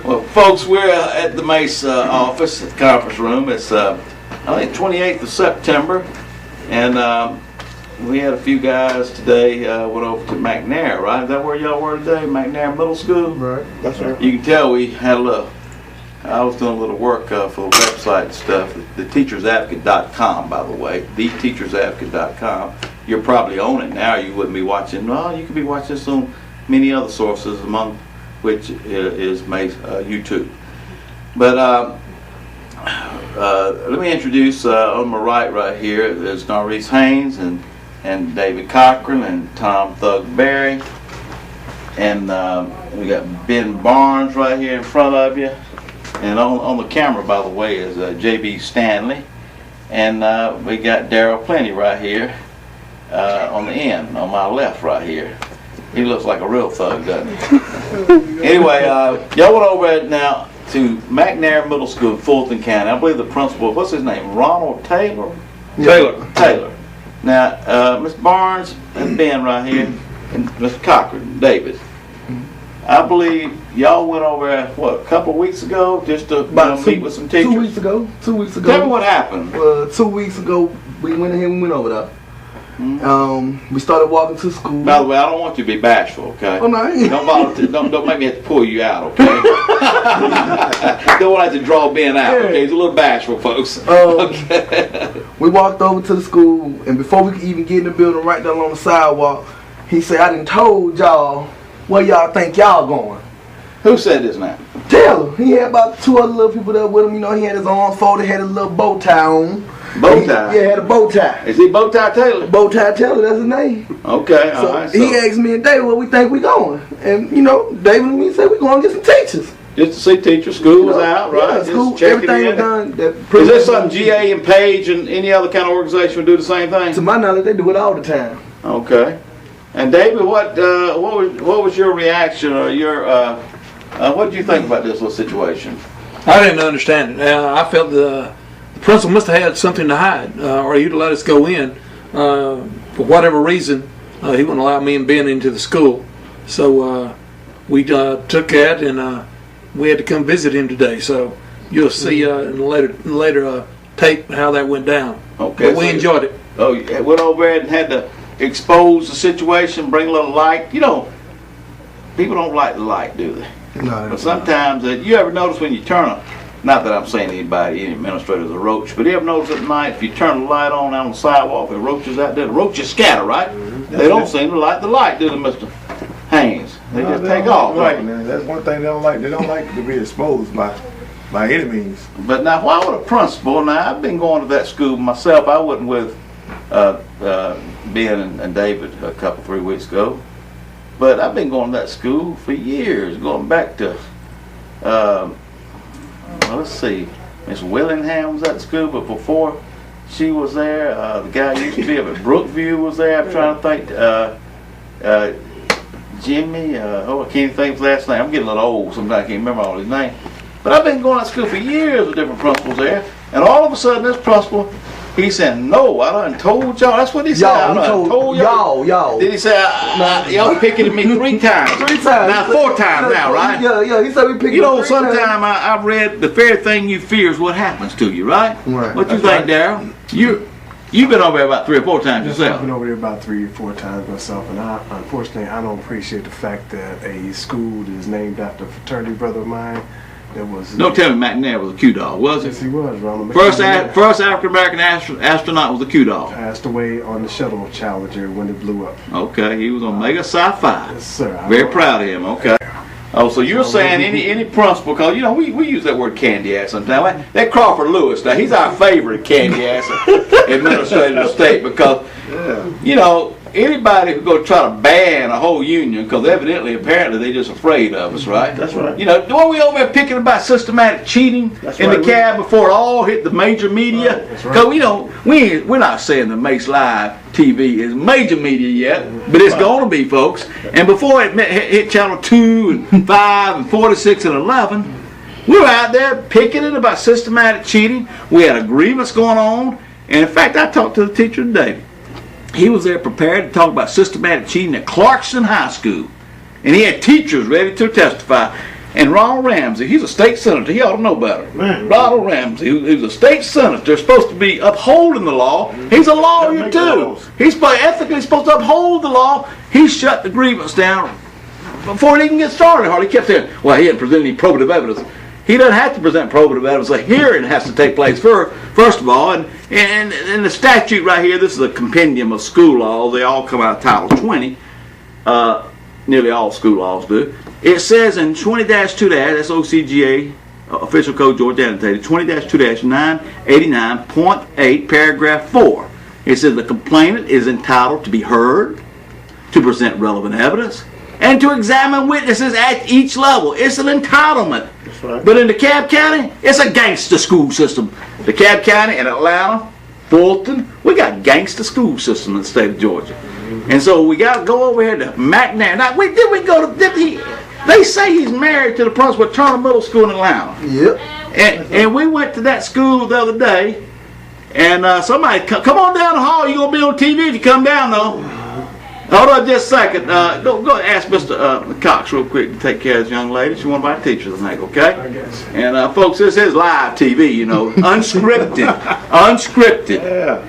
Well, folks, we're at the MACE office, at the conference room. It's, I think, 28th of September, and we had a few guys today went over to McNair, right? Is that where y'all were today, McNair Middle School? Right, that's right. You can tell we had a little, I was doing a little work for the website and stuff, theteachersadvocate.com, by the way, theteachersadvocate.com. You're probably on it now. You wouldn't be watching, well, you could be watching this on many other sources, among which is YouTube. But let me introduce on my right here is Norris Haynes and David Cochran and Tom Thug Berry, and we got Ben Barnes right here in front of you, and on the camera, by the way, is JB Stanley, and we got Daryl Plenty right here on the end, on my left right here. He looks like a real thug, doesn't he? Anyway, y'all went over now to McNair Middle School, Fulton County. I believe the principal, what's his name, Ronald Taylor? Taylor. Now, Mr. Barnes and Ben right here, and Mr. Cochran, David. I believe y'all went over, what, a couple of weeks ago, just to meet with some teachers? 2 weeks ago. 2 weeks ago. Tell me what happened. 2 weeks ago, we went ahead and went over there. We started walking to school. By the way, I don't want you to be bashful, okay? Oh, no. Don't make me have to pull you out, okay? Don't want to have to draw Ben out, okay? He's a little bashful, folks. Okay. We walked over to the school, and before we could even get in the building, right down on the sidewalk, he said, "I done told y'all where y'all think y'all going." Who said this now? Taylor. He had about 2 other little people there with him. You know, he had his arms folded, had a little bow tie on. Bow tie? Yeah, had a bow tie. Is he Bow Tie Taylor? Bow Tie Taylor, that's his name. Okay, So all right. he asked me and David where we think we going. And, you know, David and me said we going to get some teachers. Just to see teachers, school was out, right? Yeah, school, just checking everything in. was done. Is there something GA and Page and any other kind of organization would do the same thing? To my knowledge, they do it all the time. Okay. And David, what was your reaction, or your what did you think about this little situation? I didn't understand it. I felt the principal must have had something to hide, or he'd let us go in. For whatever reason, he wouldn't allow me and Ben into the school. So we took that, and we had to come visit him today. So you'll see in the later tape how that went down. Okay. But we enjoyed it. Oh, you went over there and had to expose the situation, bring a little light. You know, people don't like the light, do they? No. But sometimes, you ever notice when you turn a, not that I'm saying anybody, any administrator's a roach, but you ever notice at night if you turn the light on out on the sidewalk, the roaches out there, the roaches scatter, right? They don't seem to like the light, do they, Mr. Haynes? They just take off, right? That's one thing they don't like. They don't like to be exposed by any means. But now, why would a principal, now I've been going to that school myself, I wasn't with Ben and David a couple, 3 weeks ago, but I've been going to that school for years, going back to, well, let's see, Miss Willingham was at school, but before she was there, the guy who used to be up at Brookview was there. I'm trying to think, Jimmy, I can't even think of his last name. I'm getting a little old, sometimes I can't remember all his names. But I've been going to school for years with different principals there, and all of a sudden this principal, he said, "No, I done told y'all." That's what he said. I done told y'all. Did he say, y'all picking at me 3 times? 3 times. Now 4 times now, right? Yeah, he said we picked. You know, sometime I've read the very thing you fear is what happens to you, right? Right. What you think, Darryl? You've been over there about 3 or 4 times I've yourself. been over there about 3 or 4 times myself, and unfortunately I don't appreciate the fact that a school that is named after a fraternity brother of mine. Don't tell me McNair was a Q-Dog, was it? Yes, he was, Ronald. First African-American astronaut was a Q-Dog. Passed away on the shuttle Challenger when it blew up. Okay, he was on Mega Sci-Fi. Yes, sir. Very proud of him, okay. Oh, so you're saying any principal, because, you know, we use that word candy ass sometimes. That Crawford Lewis, now he's our favorite candy ass administrator of the state, because, you know, anybody who's going to try to ban a whole union, because apparently they're just afraid of us, right? That's right. You know, weren't we over there picking about systematic cheating in the cab before it all hit the major media? That's right. Because, you know, we're not saying the MACE Live TV is major media yet, but it's going to be, folks. And before it hit Channel 2 and 5 and 46 and 11, we were out there picketing about systematic cheating. We had a grievance going on. And in fact, I talked to the teacher today. He was there prepared to talk about systematic cheating at Clarkson High School. And he had teachers ready to testify. And Ronald Ramsey, he's a state senator. He ought to know better. Man. Ronald Ramsey, who's a state senator, supposed to be upholding the law. He's a lawyer Make too. laws. He's ethically supposed to uphold the law. He shut the grievance down before it even gets started. Hardly kept saying, well, he hadn't presented any probative evidence. He doesn't have to present probative evidence. A hearing has to take place first of all. And the statute right here, this is a compendium of school laws. They all come out of Title 20. Nearly all school laws do. It says in 20-2- that's OCGA, Official Code Georgia Annotated, 20-2-989.8, paragraph 4. It says the complainant is entitled to be heard, to present relevant evidence, and to examine witnesses at each level. It's an entitlement. That's right. But in DeKalb County, it's a gangster school system. DeKalb County and Atlanta, Fulton, we got gangster school system in the state of Georgia. And so we got to go over here to McNair. Now, they say he's married to the principal of Turner Middle School in Atlanta. Yep. And we went to that school the other day, and somebody, come on down the hall. You're going to be on TV if you come down, though. Hold on just a second. Go ask Mr. Cox real quick to take care of this young lady. She's one of our teachers, I think, okay? I guess. And folks, this is live TV, you know, unscripted. Unscripted. Yeah.